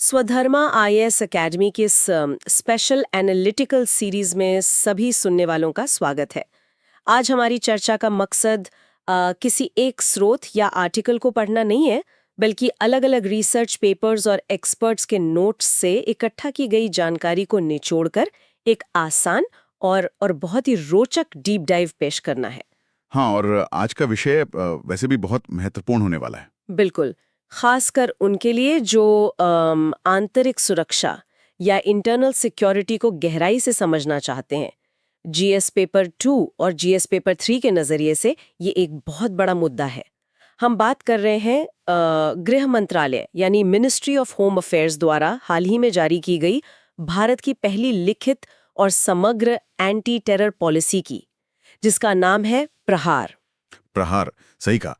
Swadharma IAS academy की इस special analytical series में सभी सुनने वालों का स्वागत है। आज हमारी चर्चा का मकसद किसी एक स्रोत या आर्टिकल को पढ़ना नहीं है, बल्कि अलग-अलग रिसर्च पेपर्स और एक्सपर्ट्स के नोट्स से इकट्ठा की गई जानकारी को निचोड़कर एक आसान और बहुत ही रोचक डीप डाइव पेश करना है। हाँ, और आज का विषय वैसे भी बहुत महत्वपूर्ण होने वाला है। बिल्कुल, खासकर उनके लिए जो आंतरिक सुरक्षा या इंटरनल सिक्योरिटी को गहराई से समझना चाहते हैं। जीएस पेपर 2 और जीएस पेपर 3 के नज़रिए से ये एक बहुत बड़ा मुद्दा है। हम बात कर रहे हैं गृह मंत्रालय यानी मिनिस्ट्री ऑफ होम अफेयर्स द्वारा हाल ही में जारी की गई भारत की पहली लिखित और समग्र एंटी टेरर पॉलिसी की, जिसका नाम है प्रहार। प्रहार, सही कहा।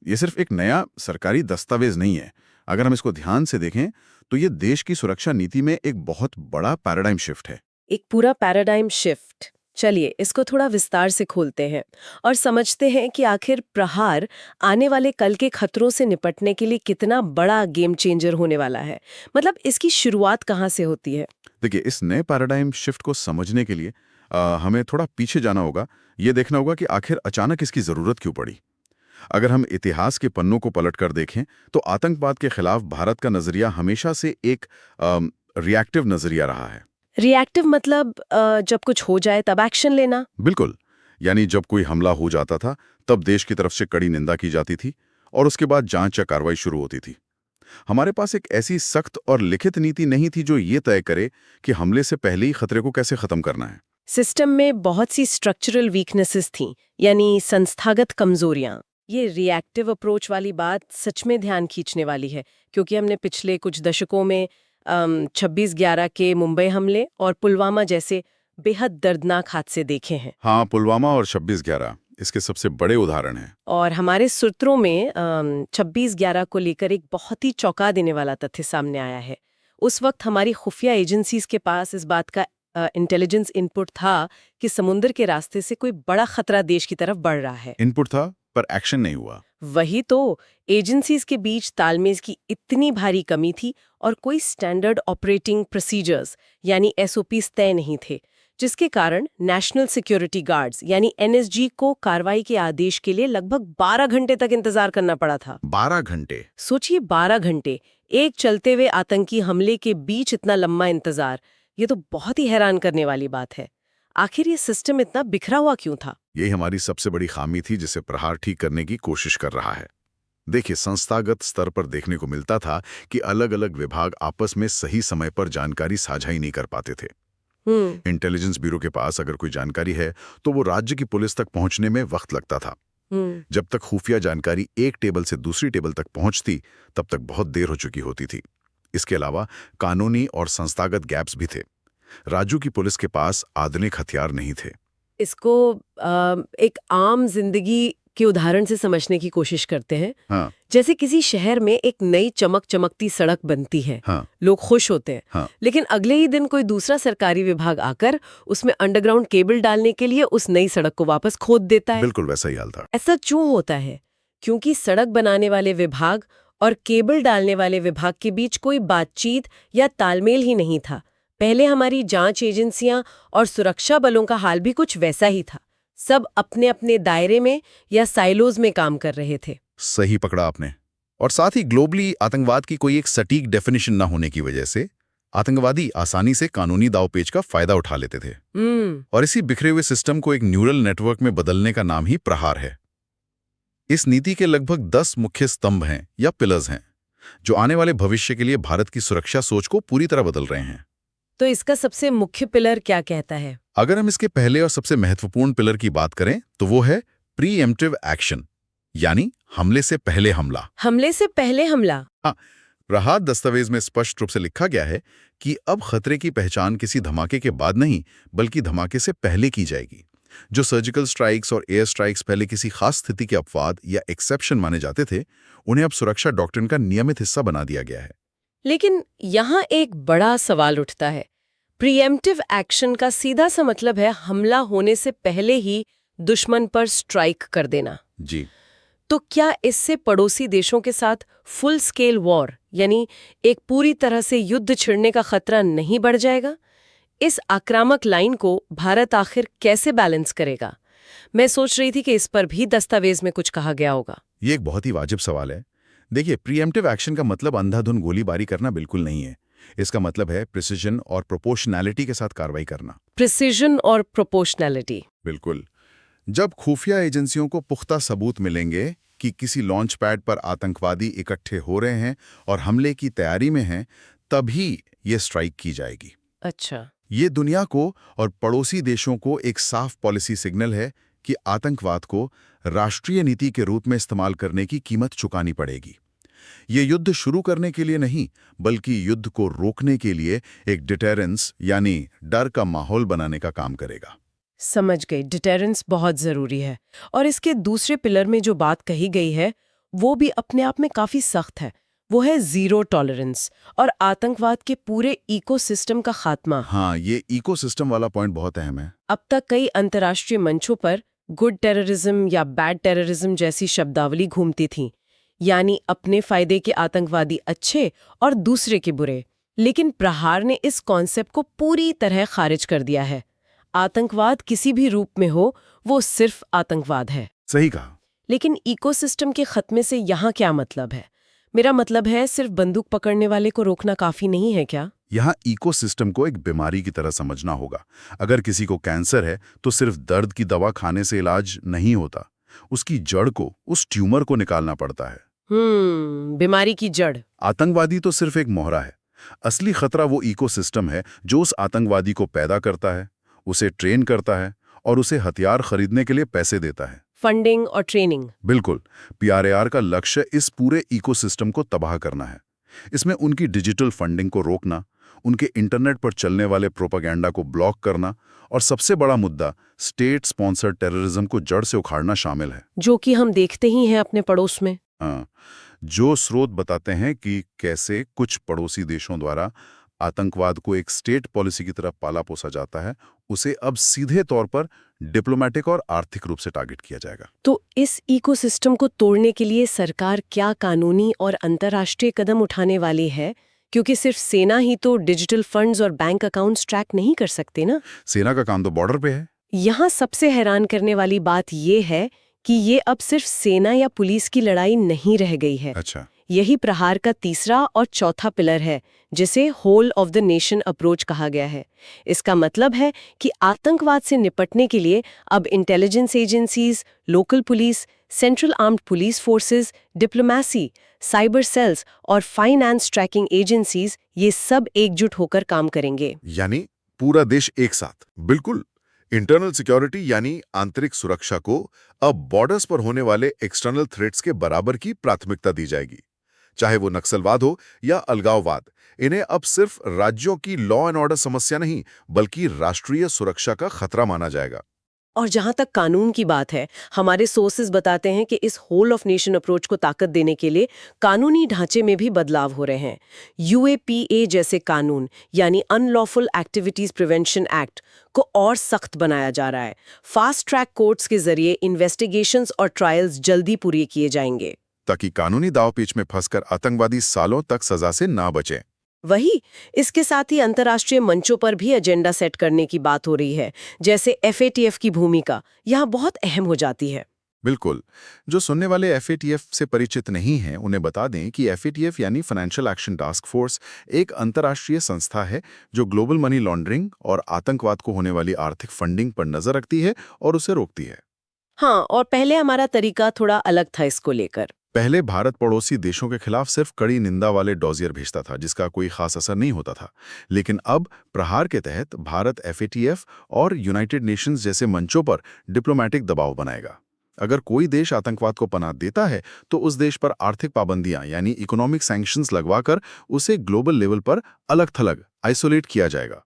ये सिर्फ एक नया सरकारी दस्तावेज नहीं है। अगर हम इसको ध्यान से देखें तो ये देश की सुरक्षा नीति में एक बहुत बड़ा पैराडाइम शिफ्ट है। एक पूरा पैराडाइम शिफ्ट। चलिए इसको थोड़ा विस्तार से खोलते हैं और समझते हैं कि आखिर प्रहार आने वाले कल के खतरों से निपटने के लिए कितना बड़ा गेम चेंजर होने वाला है। मतलब इसकी शुरुआत कहाँ से होती है? देखिए, इस नए पैराडाइम शिफ्ट को समझने के लिए हमें थोड़ा पीछे जाना होगा। ये देखना होगा कि आखिर अचानक इसकी जरूरत क्यों पड़ी। अगर हम इतिहास के पन्नों को पलटकर देखें तो आतंकवाद के खिलाफ भारत का नजरिया हमेशा से एक रिएक्टिव नजरिया रहा है। रिएक्टिव मतलब जब कुछ हो जाए तब एक्शन लेना? बिल्कुल, यानी जब कोई हमला हो जाता था तब देश की तरफ से कड़ी निंदा की जाती थी और उसके बाद जांच या कार्रवाई शुरू होती थी। हमारे पास एक ऐसी सख्त और लिखित नीति नहीं थी जो ये तय करे कि हमले से पहले ही खतरे को कैसे खत्म करना है। सिस्टम में बहुत सी स्ट्रक्चरल वीकनेसेस थीं, यानी संस्थागत कमजोरियां। ये रिएक्टिव अप्रोच वाली बात सच में ध्यान खींचने वाली है, क्योंकि हमने पिछले कुछ दशकों में 26/11 के मुंबई हमले और पुलवामा जैसे बेहद दर्दनाक हादसे देखे हैं। हाँ, पुलवामा और 26/11 इसके सबसे बड़े उदाहरण हैं। और हमारे सूत्रों में 26/11 को लेकर एक बहुत ही चौंका देने वाला तथ्य सामने आया है। उस वक्त हमारी खुफिया एजेंसीज के पास इस बात का इंटेलिजेंस इनपुट था कि समुद्र के रास्ते से कोई बड़ा खतरा देश की तरफ बढ़ रहा है। इनपुट था, पर एक्शन नहीं हुआ। वही तो, एजेंसीज के बीच तालमेल की इतनी भारी कमी थी और कोई स्टैंडर्ड ऑपरेटिंग प्रोसीजर्स यानी एसओपीज तय नहीं थे, जिसके कारण नेशनल सिक्योरिटी गार्ड्स यानी एनएसजी को कार्रवाई के आदेश के लिए लगभग 12 घंटे तक इंतजार करना पड़ा था। 12 घंटे? सोचिए, 12 घंटे एक चलते हुए आतंकी हमले के बीच इतना लंबा इंतजार। ये तो बहुत ही हैरान करने वाली बात है। आखिर ये सिस्टम इतना बिखरा हुआ क्यों था? यही हमारी सबसे बड़ी खामी थी, जिसे प्रहार ठीक करने की कोशिश कर रहा है। देखिए, संस्थागत स्तर पर देखने को मिलता था कि अलग-अलग विभाग आपस में सही समय पर जानकारी साझा ही नहीं कर पाते थे। इंटेलिजेंस ब्यूरो के पास अगर कोई जानकारी है तो वो राज्य की पुलिस तक पहुंचने में वक्त लगता था। जब तक खुफिया जानकारी एक टेबल से दूसरी टेबल तक पहुंचती, तब तक बहुत देर हो चुकी होती थी। इसके अलावा कानूनी और संस्थागत गैप्स भी थे। राज्यों की पुलिस के पास आधुनिक हथियार नहीं थे। इसको एक आम जिंदगी के उदाहरण से समझने की कोशिश करते हैं। हाँ। जैसे किसी शहर में एक नई चमकती सड़क बनती है। हाँ। लोग खुश होते हैं। हाँ। लेकिन अगले ही दिन कोई दूसरा सरकारी विभाग आकर उसमें अंडरग्राउंड केबल डालने के लिए उस नई सड़क को वापस खोद देता है। बिल्कुल वैसा ही हाल था। ऐसा क्यों होता है? क्योंकि सड़क बनाने वाले विभाग और केबल डालने वाले विभाग के बीच कोई बातचीत या तालमेल ही नहीं था। पहले हमारी जांच एजेंसियां और सुरक्षा बलों का हाल भी कुछ वैसा ही था। सब अपने अपने दायरे में या साइलोज में काम कर रहे थे। सही पकड़ा आपने। और साथ ही ग्लोबली आतंकवाद की कोई एक सटीक डेफिनेशन न होने की वजह से आतंकवादी आसानी से कानूनी दावपेच का फायदा उठा लेते थे। और इसी बिखरे हुए सिस्टम को एक न्यूरल नेटवर्क में बदलने का नाम ही प्रहार है। इस नीति के लगभग 10 मुख्य स्तंभ हैं या पिलर्स हैं, जो आने वाले भविष्य के लिए भारत की सुरक्षा सोच को पूरी तरह बदल रहे हैं। तो इसका सबसे मुख्य पिलर क्या कहता है? अगर हम इसके पहले और सबसे महत्वपूर्ण पिलर की बात करें तो वो है प्रीएम्प्टिव एक्शन, यानी हमले से पहले हमला। हमले से पहले हमला? हाँ, प्रहार दस्तावेज में स्पष्ट रूप से लिखा गया है कि अब खतरे की पहचान किसी धमाके के बाद नहीं, बल्कि धमाके से पहले की जाएगी। जो सर्जिकल स्ट्राइक्स और एयर स्ट्राइक्स पहले किसी खास स्थिति के अपवाद या एक्सेप्शन माने जाते थे, उन्हें अब सुरक्षा डॉक्ट्रिन का नियमित हिस्सा बना दिया गया है। लेकिन यहाँ एक बड़ा सवाल उठता है। प्रीएम्प्टिव एक्शन का सीधा सा मतलब है हमला होने से पहले ही दुश्मन पर स्ट्राइक कर देना। जी। तो क्या इससे पड़ोसी देशों के साथ फुल स्केल वॉर यानी एक पूरी तरह से युद्ध छिड़ने का खतरा नहीं बढ़ जाएगा? इस आक्रामक लाइन को भारत आखिर कैसे बैलेंस करेगा? मैं सोच रही थी कि इस पर भी दस्तावेज में कुछ कहा गया होगा। ये एक बहुत ही वाजिब सवाल है। देखिए, प्रीएम्प्टिव एक्शन का मतलब अंधाधुंध गोलीबारी करना बिल्कुल नहीं है। इसका मतलब है प्रिसिजन और प्रोपोर्शनैलिटी के साथ कार्रवाई करना। प्रिसिजन और प्रोपोर्शनैलिटी। बिल्कुल। जब खुफिया एजेंसियों को पुख्ता सबूत मिलेंगे कि किसी लॉन्च पैड पर आतंकवादी इकट्ठे हो रहे हैं और हमले की तैयारी में हैं, तभी ये स्ट्राइक की जाएगी। अच्छा। ये दुनिया को और पड़ोसी देशों को एक साफ पॉलिसी सिग्नल है कि आतंकवाद को राष्ट्रीय नीति के रूप में इस्तेमाल करने की कीमत चुकानी पड़ेगी। ये युद्ध शुरू करने के लिए नहीं, बल्कि युद्ध को रोकने के लिए एक डिटेरेंस यानी डर का माहौल बनाने का काम करेगा। समझ गई, डिटेरेंस बहुत जरूरी है। और इसके दूसरे पिलर में जो बात कही गई है वो भी अपने आप में काफी सख्त है। वो है जीरो टॉलरेंस और आतंकवाद के पूरे इकोसिस्टम का खात्मा। हाँ, ये इकोसिस्टम वाला पॉइंट बहुत अहम है। अब तक कई अंतर्राष्ट्रीय मंचों पर गुड टेररिज्म या बैड टेररिज्म जैसी शब्दावली घूमती थी, यानी अपने फायदे के आतंकवादी अच्छे और दूसरे के बुरे। लेकिन प्रहार ने इस कॉन्सेप्ट को पूरी तरह खारिज कर दिया है। आतंकवाद किसी भी रूप में हो, वो सिर्फ आतंकवाद है। सही कहा। लेकिन इकोसिस्टम के खत्मे से यहाँ क्या मतलब है? मेरा मतलब है सिर्फ बंदूक पकड़ने वाले को रोकना काफी नहीं है क्या? यहाँ इकोसिस्टम को एक बीमारी की तरह समझना होगा। अगर किसी को कैंसर है तो सिर्फ दर्द की दवा खाने से इलाज नहीं होता, उसकी जड़ को, उस ट्यूमर को निकालना पड़ता है। बीमारी की जड़। आतंकवादी तो सिर्फ एक मोहरा है। असली खतरा वो इकोसिस्टम है जो उस आतंकवादी को पैदा करता है, उसे ट्रेन करता है और उसे हथियार खरीदने के लिए पैसे देता है। फंडिंग और ट्रेनिंग। बिल्कुल। पीआरएआर का लक्ष्य इस पूरे इकोसिस्टम को तबाह करना है। इसमें उनकी डिजिटल फंडिंग को रोकना, उनके इंटरनेट पर चलने वाले प्रोपेगेंडा को ब्लॉक करना और सबसे बड़ा मुद्दा स्टेट स्पॉन्सर्ड टेररिज्म को जड़ से उखाड़ना शामिल है। जो कि हम देखते ही हैं अपने पड़ोस में। हाँ, जो स्रोत बताते हैं कि कैसे कुछ पड़ोसी देशों द्वारा आतंकवाद को एक स्टेट पॉलिसी की तरफ पाला पोसा जाता है, उसे अब सीधे तौर पर डिप्लोमेटिक और आर्थिक रूप से टारगेट किया जाएगा। तो इस इकोसिस्टम को तोड़ने के लिए सरकार क्या कानूनी और अंतर्राष्ट्रीय कदम उठाने वाली है? क्योंकि सिर्फ सेना ही तो डिजिटल फंड्स और बैंक अकाउंट्स ट्रैक नहीं कर सकते ना। सेना का काम तो बॉर्डर पे है। यहाँ सबसे हैरान करने वाली बात ये है कि ये अब सिर्फ सेना या पुलिस की लड़ाई नहीं रह गई है। अच्छा। यही प्रहार का तीसरा और चौथा पिलर है, जिसे whole of the nation approach कहा गया है। इसका मतलब है कि आतंकवाद से निपटने के लिए अब intelligence agencies, local police, central armed police forces, diplomacy, cyber cells और फाइनेंस ट्रैकिंग एजेंसीज, ये सब एकजुट होकर काम करेंगे। यानी पूरा देश एक साथ। बिल्कुल। इंटरनल सिक्योरिटी यानी आंतरिक सुरक्षा को अब बॉर्डर्स पर होने वाले एक्सटर्नल थ्रेट्स के बराबर की प्राथमिकता दी जाएगी। चाहे वो नक्सलवाद हो या अलगाववाद, इन्हें अब सिर्फ राज्यों की लॉ एंड ऑर्डर समस्या नहीं, बल्कि राष्ट्रीय सुरक्षा का खतरा माना जाएगा। और जहां तक कानून की बात है, हमारे सोर्सेज बताते हैं कि इस होल ऑफ नेशन अप्रोच को ताकत देने के लिए कानूनी ढांचे में भी बदलाव हो रहे हैं। यूएपीए जैसे कानून यानी अनलॉफुल एक्टिविटीज प्रिवेंशन एक्ट को और सख्त बनाया जा रहा है। फास्ट ट्रैक कोर्ट्स के जरिए इन्वेस्टिगेशंस और ट्रायल्स जल्दी पूरे किए जाएंगे, ताकि कानूनी दांवपेच में फंसकर आतंकवादी सालों तक सजा से ना बचें। वही, इसके साथ ही अंतर्राष्ट्रीय मंचों पर भी एजेंडा सेट करने की बात हो रही है, जैसे एफएटीएफ की भूमिका यहाँ बहुत अहम हो जाती है। बिल्कुल। जो सुनने वाले एफएटीएफ से परिचित नहीं हैं, उन्हें बता दें कि एफएटीएफ यानी फाइनेंशियल एक्शन टास्क फोर्स एक अंतर्राष्ट्रीय संस्था है जो ग्लोबल मनी लॉन्ड्रिंग और आतंकवाद को होने वाली आर्थिक फंडिंग पर नजर रखती है और उसे रोकती है। हाँ, और पहले हमारा तरीका थोड़ा अलग था इसको लेकर। पहले भारत पड़ोसी देशों के खिलाफ सिर्फ कड़ी निंदा वाले डॉजियर भेजता था, जिसका कोई खास असर नहीं होता था। लेकिन अब प्रहार के तहत भारत एफएटीएफ और यूनाइटेड नेशंस जैसे मंचों पर डिप्लोमेटिक दबाव बनाएगा। अगर कोई देश आतंकवाद को पनाह देता है तो उस देश पर आर्थिक पाबंदियां यानी इकोनॉमिक सैंक्शंस लगवाकर उसे ग्लोबल लेवल पर अलग-थलग आइसोलेट किया जाएगा।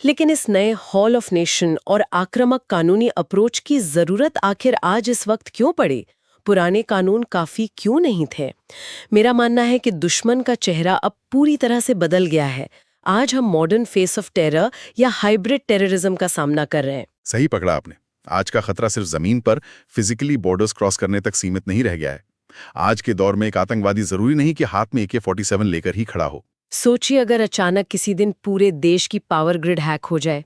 लेकिन इस नए हॉल ऑफ नेशन और आक्रामक कानूनी अप्रोच की जरूरत आखिर आज इस वक्त क्यों पड़ी? पुराने कानून काफी क्यों नहीं थे? मेरा मानना है कि दुश्मन का चेहरा अब पूरी तरह से बदल गया है। आज हम मॉडर्न फेस ऑफ टेरर या हाइब्रिड टेररिज्म का सामना कर रहे हैं। सही पकड़ा आपने। आज का खतरा सिर्फ जमीन पर फिजिकली बॉर्डर्स क्रॉस करने तक सीमित नहीं रह गया है। आज के दौर में एक आतंकवादी जरूरी नहीं कि हाथ में AK-47 लेकर ही खड़ा हो। सोचिए अगर अचानक किसी दिन पूरे देश की पावर ग्रिड हैक हो जाए,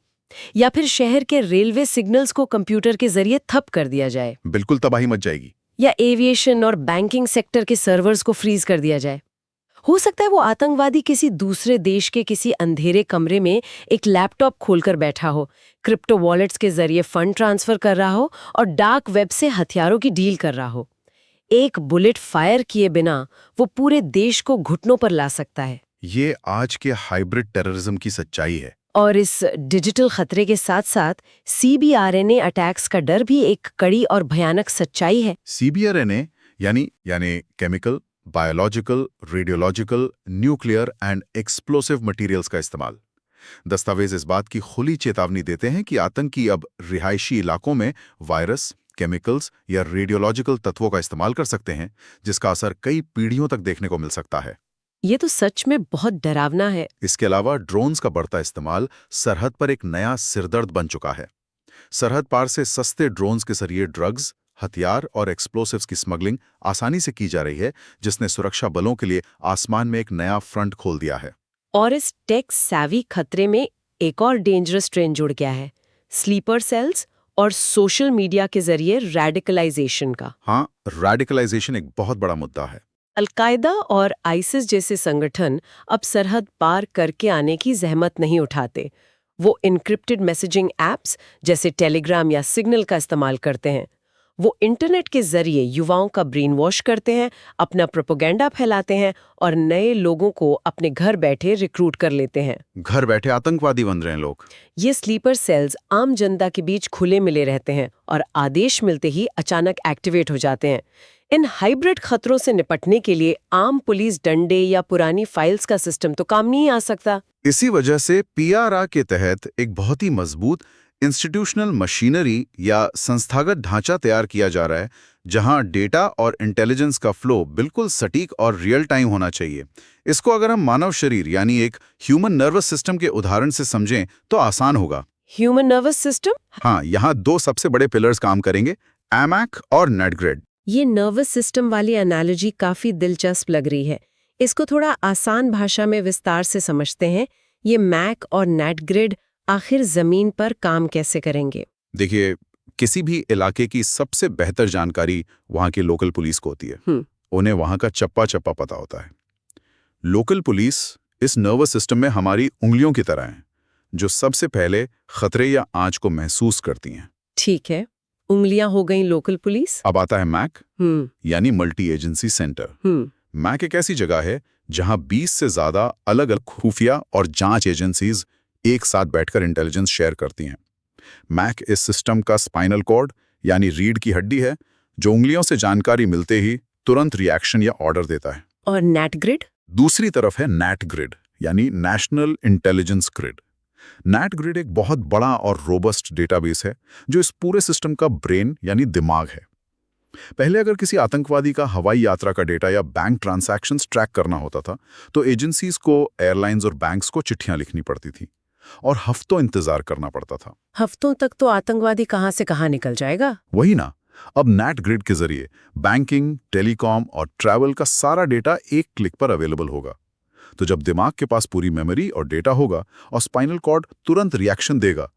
या फिर शहर के रेलवे सिग्नल्स को कंप्यूटर के जरिए ठप कर दिया जाए, बिल्कुल तबाही मच जाएगी। या एविएशन और बैंकिंग सेक्टर के सर्वर्स को फ्रीज कर दिया जाए। हो सकता है वो आतंकवादी किसी दूसरे देश के किसी अंधेरे कमरे में एक लैपटॉप खोलकर बैठा हो, क्रिप्टो वॉलेट्स के जरिए फंड ट्रांसफर कर रहा हो और डार्क वेब से हथियारों की डील कर रहा हो। एक बुलेट फायर किए बिना वो पूरे देश को घुटनों पर ला सकता है। ये आज के हाइब्रिड टेररिज्म की सच्चाई है। और इस डिजिटल खतरे के साथ साथ CBRNA अटैक्स का डर भी एक कड़ी और भयानक सच्चाई है। CBRNA यानी chemical, biological, radiological, nuclear and explosive materials का इस्तेमाल। दस्तावेज इस बात की खुली चेतावनी देते हैं कि आतंकी अब रिहायशी इलाकों में वायरस, केमिकल्स या रेडियोलॉजिकल तत्वों का इस्तेमाल कर सकते हैं, जिसका असर कई पीढ़ियों तक देखने को मिल सकता है। ये तो सच में बहुत डरावना है। इसके अलावा ड्रोन्स का बढ़ता इस्तेमाल सरहद पर एक नया सिरदर्द बन चुका है। सरहद पार से सस्ते ड्रोन्स के जरिए ड्रग्स, हथियार और एक्सप्लोसिव्स की स्मगलिंग आसानी से की जा रही है, जिसने सुरक्षा बलों के लिए आसमान में एक नया फ्रंट खोल दिया है। और इस टेक सैवी खतरे में एक और डेंजरस ट्रेंड जुड़ गया है, स्लीपर सेल्स और सोशल मीडिया के जरिए रेडिकलाइजेशन का। हाँ, रेडिकलाइजेशन एक बहुत बड़ा मुद्दा है। अलकायदा और आइसिस जैसे संगठन अब सरहद पार करके आने की जहमत नहीं उठाते। वो इनक्रिप्टेड मैसेजिंग ऐप्स जैसे टेलीग्राम या सिग्नल का इस्तेमाल करते हैं। वो इंटरनेट के जरिए युवाओं का ब्रेन वॉश करते हैं, अपना प्रोपेगेंडा फैलाते हैं और नए लोगों को अपने घर बैठे रिक्रूट कर लेते हैं। घर बैठे आतंकवादी बन रहे हैं लोग। ये स्लीपर सेल्स आम जनता के बीच खुले मिले रहते हैं और आदेश मिलते ही अचानक एक्टिवेट हो जाते हैं। इन हाइब्रिड खतरों से निपटने के लिए आम पुलिस डंडे या पुरानी फाइल्स का सिस्टम तो काम नहीं आ सकता। इसी वजह से PRR के तहत एक बहुत ही मजबूत इंस्टीट्यूशनल मशीनरी या संस्थागत ढांचा तैयार किया जा रहा है, जहां डेटा और इंटेलिजेंस का फ्लो बिल्कुल सटीक और रियल टाइम होना चाहिए। इसको अगर हम मानव शरीर यानी एक ह्यूमन नर्वस सिस्टम के उदाहरण से समझें तो आसान होगा। Human nervous system? हाँ, यहाँ दो सबसे बड़े पिलर्स काम करेंगे, AMAC और NetGrid। ये नर्वस सिस्टम वाली एनालॉजी काफी दिलचस्प लग रही है। इसको थोड़ा आसान भाषा में विस्तार से समझते हैं। ये मैक और नेटग्रिड आखिर जमीन पर काम कैसे करेंगे? देखिए, किसी भी इलाके की सबसे बेहतर जानकारी वहाँ की लोकल पुलिस को होती है। उन्हें वहाँ का चप्पा चप्पा पता होता है। लोकल पुलिस इस नर्वस सिस्टम में हमारी उंगलियों की तरह है, जो सबसे पहले खतरे या आंच को महसूस करती हैं। ठीक है, उंगलियां हो गई लोकल पुलिस। अब आता है मैक, यानी मल्टी एजेंसी सेंटर। मैक एक ऐसी जगह है जहां 20 से ज्यादा अलग अलग खुफिया और जांच एजेंसीज एक साथ बैठकर इंटेलिजेंस शेयर करती हैं। मैक इस सिस्टम का स्पाइनल कॉर्ड यानी रीढ़ की हड्डी है, जो उंगलियों से जानकारी मिलते ही तुरंत रिएक्शन या ऑर्डर देता है। और नेटग्रिड? दूसरी तरफ है नेटग्रिड, यानी नेशनल इंटेलिजेंस ग्रिड। नेटग्रिड एक बहुत बड़ा और रोबस्ट डेटाबेस है, जो इस पूरे सिस्टम का ब्रेन यानी दिमाग है। पहले अगर किसी आतंकवादी का हवाई यात्रा का डेटा या बैंक ट्रांजैक्शंस ट्रैक करना होता था, तो एजेंसीज को, एयरलाइंस और बैंक्स को चिट्ठियां लिखनी पड़ती थी और हफ्तों इंतजार करना पड़ता था। हफ्तों तक तो आतंकवादी कहां से कहां निकल जाएगा। वही ना। अब नेटग्रिड के जरिए बैंकिंग, टेलीकॉम और ट्रैवल का सारा डेटा एक क्लिक पर अवेलेबल होगा। तो जब दिमाग के पास पूरी मेमोरी और डेटा होगा और स्पाइनल कॉर्ड तुरंत रिएक्शन देगा,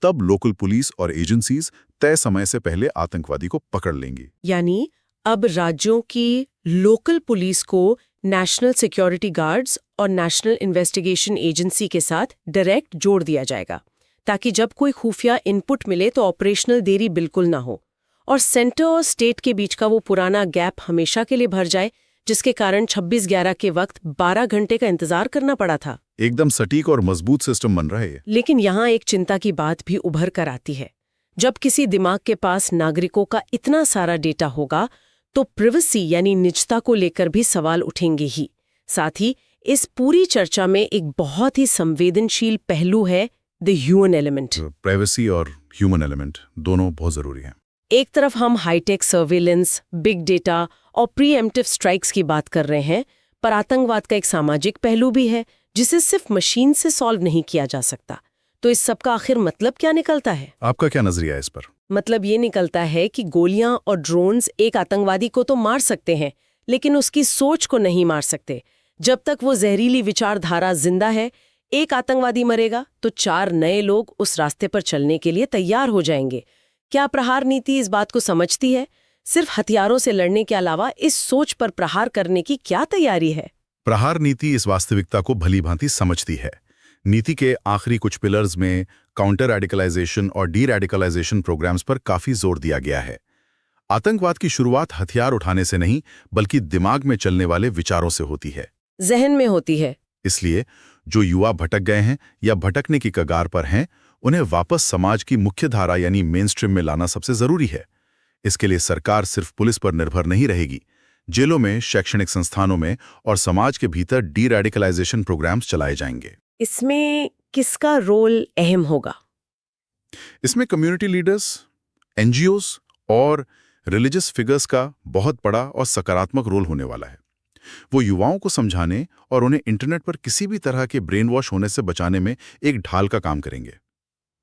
तब लोकल पुलिस और एजेंसीज तय समय से पहले आतंकवादी को पकड़ लेंगी। यानी अब राज्यों की लोकल पुलिस को नेशनल सिक्योरिटी गार्ड्स और नेशनल इन्वेस्टिगेशन एजेंसी के साथ डायरेक्ट जोड़ दिया जाएगा, ताकि जब कोई खुफिया इनपुट मिले तो ऑपरेशनल देरी बिल्कुल ना हो और सेंटर और स्टेट के बीच का वो पुराना गैप हमेशा के लिए भर जाए, जिसके कारण 26/11 के वक्त 12 घंटे का इंतजार करना पड़ा था। एकदम सटीक और मजबूत सिस्टम बन रहा है। लेकिन यहाँ एक चिंता की बात भी उभर कर आती है। जब किसी दिमाग के पास नागरिकों का इतना सारा डेटा होगा, तो प्रिवेसी यानी निजता को लेकर भी सवाल उठेंगे ही। साथ ही इस पूरी चर्चा में एक बहुत ही संवेदनशील पहलू है, द ह्यूमन एलिमेंट। प्राइवेसी और ह्यूमन एलिमेंट दोनों बहुत जरूरी हैं। एक तरफ हम हाईटेक सर्वेलेंस, बिग डेटा और प्रीएम्प्टिव स्ट्राइक्स की बात कर रहे हैं, पर आतंकवाद का एक सामाजिक पहलू भी है, जिसे सिर्फ मशीन से सॉल्व नहीं किया जा सकता। तो इस सब का आखिर मतलब क्या निकलता है? आपका क्या नजरिया है इस पर? मतलब ये निकलता है कि गोलियां और ड्रोन्स एक आतंकवादी को तो मार सकते हैं, लेकिन उसकी सोच को नहीं मार सकते। जब तक वो जहरीली विचारधारा जिंदा है, एक आतंकवादी मरेगा तो 4 नए लोग उस रास्ते पर चलने के लिए तैयार हो जाएंगे। क्या प्रहार नीति इस बात को समझती है? सिर्फ हथियारों से लड़ने के अलावा इस सोच पर प्रहार करने की क्या तैयारी है? प्रहार नीति इस वास्तविकता को भलीभांति समझती है। नीति के आखिरी कुछ पिलर्स में काउंटर रेडिकलाइजेशन और डी रेडिकलाइजेशन प्रोग्राम्स पर काफी जोर दिया गया है। आतंकवाद की शुरुआत हथियार उठाने से नहीं, बल्कि दिमाग में चलने वाले विचारों से होती है, जहन में होती है। इसलिए जो युवा भटक गए हैं या भटकने की कगार पर हैं, उन्हें वापस समाज की मुख्य धारा यानी मेन स्ट्रीम में लाना सबसे जरूरी है। इसके लिए सरकार सिर्फ पुलिस पर निर्भर नहीं रहेगी। जेलों में, शैक्षणिक संस्थानों में और समाज के भीतर डी रेडिकलाइजेशन प्रोग्राम्स चलाए जाएंगे। इसमें किसका रोल अहम होगा? इसमें कम्युनिटी लीडर्स, एनजीओज और रिलीजियस फिगर्स का बहुत बड़ा और सकारात्मक रोल होने वाला है। वो युवाओं को समझाने और उन्हें इंटरनेट पर किसी भी तरह के ब्रेन वॉश होने से बचाने में एक ढाल का काम करेंगे।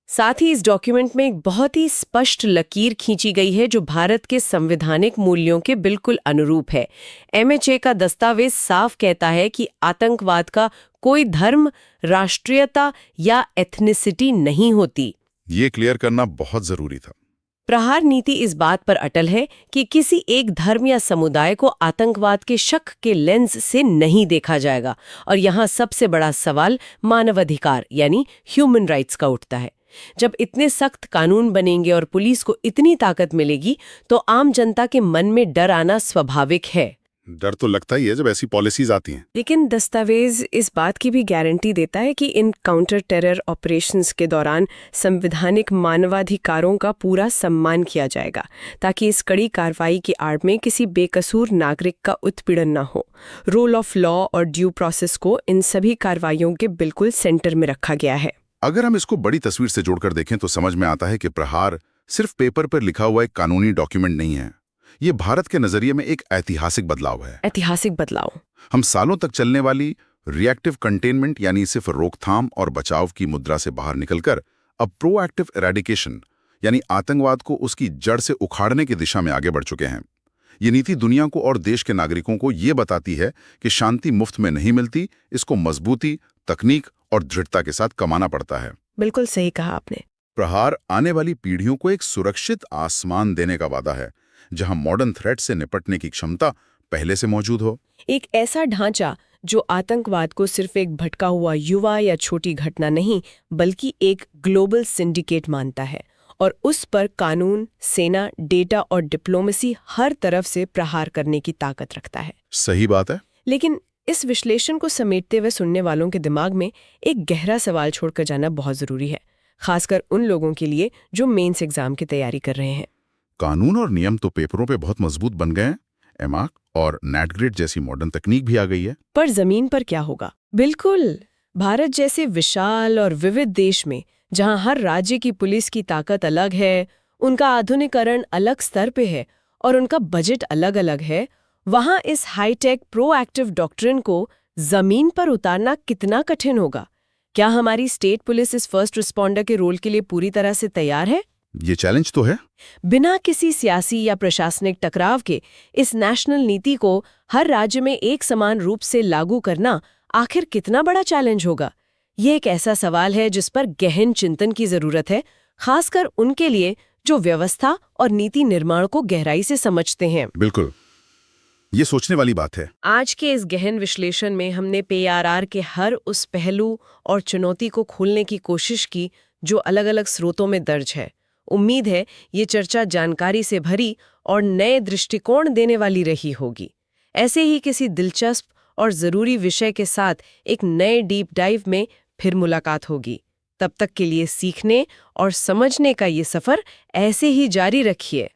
साथ ही इस डॉक्यूमेंट में एक बहुत ही स्पष्ट लकीर खींची गई है जो भारत के संवैधानिक मूल्यों के बिल्कुल अनुरूप है। एमएचए का दस्तावेज साफ कहता है कि आतंकवाद का कोई धर्म, राष्ट्रीयता या एथनिसिटी नहीं होती। ये क्लियर करना बहुत जरूरी था। प्रहार नीति इस बात पर अटल है कि किसी एक धर्म या समुदाय को आतंकवाद के शक के लेंस से नहीं देखा जाएगा। और यहाँ सबसे बड़ा सवाल मानवाधिकार यानी ह्यूमन राइट्स का उठता है। जब इतने सख्त कानून बनेंगे और पुलिस को इतनी ताकत मिलेगी, तो आम जनता के मन में डर आना स्वाभाविक है। डर तो लगता ही है जब ऐसी पॉलिसीज आती हैं। लेकिन दस्तावेज इस बात की भी गारंटी देता है कि इन काउंटर टेरर ऑपरेशंस के दौरान संवैधानिक मानवाधिकारों का पूरा सम्मान किया जाएगा, ताकि इस कड़ी कार्रवाई की आड़ में किसी बेकसूर नागरिक का उत्पीड़न न हो। रूल ऑफ लॉ और ड्यू प्रोसेस को इन सभी कार्रवाइयों के बिल्कुल सेंटर में रखा गया है। अगर हम इसको बड़ी तस्वीर से जोड़कर देखें तो समझ में आता है कि प्रहार सिर्फ पेपर पर लिखा हुआ एक कानूनी डॉक्यूमेंट नहीं है। ये भारत के नजरिए में एक ऐतिहासिक बदलाव है। ऐतिहासिक बदलाव। हम सालों तक चलने वाली रिएक्टिव कंटेनमेंट यानी सिर्फ रोकथाम और बचाव की मुद्रा से बाहर निकलकर अब प्रोएक्टिव एरेडिकेशन यानी आतंकवाद को उसकी जड़ से उखाड़ने की दिशा में आगे बढ़ चुके हैं। ये नीति दुनिया को और देश के नागरिकों को ये बताती है कि शांति मुफ्त में नहीं मिलती, इसको मजबूती, तकनीक और दृढ़ता के साथ कमाना पड़ता है। बिल्कुल सही कहा आपने। प्रहार आने वाली पीढ़ियों को एक सुरक्षित आसमान देने का वादा है, जहां मॉडर्न थ्रेट से निपटने की क्षमता पहले से मौजूद हो। एक ऐसा ढांचा जो आतंकवाद को सिर्फ एक भटका हुआ युवा या छोटी घटना नहीं, बल्कि एक ग्लोबल सिंडिकेट मानता है और उस पर कानून, सेना, डेटा और डिप्लोमेसी हर तरफ से प्रहार करने की ताकत रखता है। सही बात है। लेकिन इस विश्लेषण को समेटते हुए सुनने वालों के दिमाग में एक गहरा सवाल छोड़कर जाना बहुत जरूरी है, खासकर उन लोगों के लिए जो मेंस एग्जाम की तैयारी कर रहे हैं। कानून और नियम तो पेपरों पे बहुत मजबूत बन गए हैं, एमार्क और नेट ग्रेड जैसी मॉडर्न तकनीक भी आ गई है, पर जमीन पर क्या होगा? बिल्कुल, भारत जैसे विशाल और विविध देश में जहां हर राज्य की पुलिस की ताकत अलग है, उनका आधुनिकीकरण अलग स्तर पे है और उनका बजट अलग-अलग है, वहां इस हाईटेक प्रोएक्टिव डॉक्ट्रिन को जमीन पर उतारना कितना कठिन होगा? क्या हमारी स्टेट पुलिस इस फर्स्ट रिस्पॉन्डर के रोल के लिए पूरी तरह से तैयार है? ये चैलेंज तो है। बिना किसी सियासी या प्रशासनिक टकराव के इस नेशनल नीति को हर राज्य में एक समान रूप से लागू करना आखिर कितना बड़ा चैलेंज होगा? ये एक ऐसा सवाल है जिस पर गहन चिंतन की जरूरत है, खासकर उनके लिए जो व्यवस्था और नीति निर्माण को गहराई से समझते हैं। बिल्कुल, ये सोचने वाली बात है। आज के इस गहन विश्लेषण में हमने पीआरआर के हर उस पहलू और चुनौती को खोलने की कोशिश की जो अलग-अलग स्रोतों में दर्ज है। उम्मीद है ये चर्चा जानकारी से भरी और नए दृष्टिकोण देने वाली रही होगी। ऐसे ही किसी दिलचस्प और ज़रूरी विषय के साथ एक नए डीप डाइव में फिर मुलाकात होगी। तब तक के लिए सीखने और समझने का ये सफ़र ऐसे ही जारी रखिए।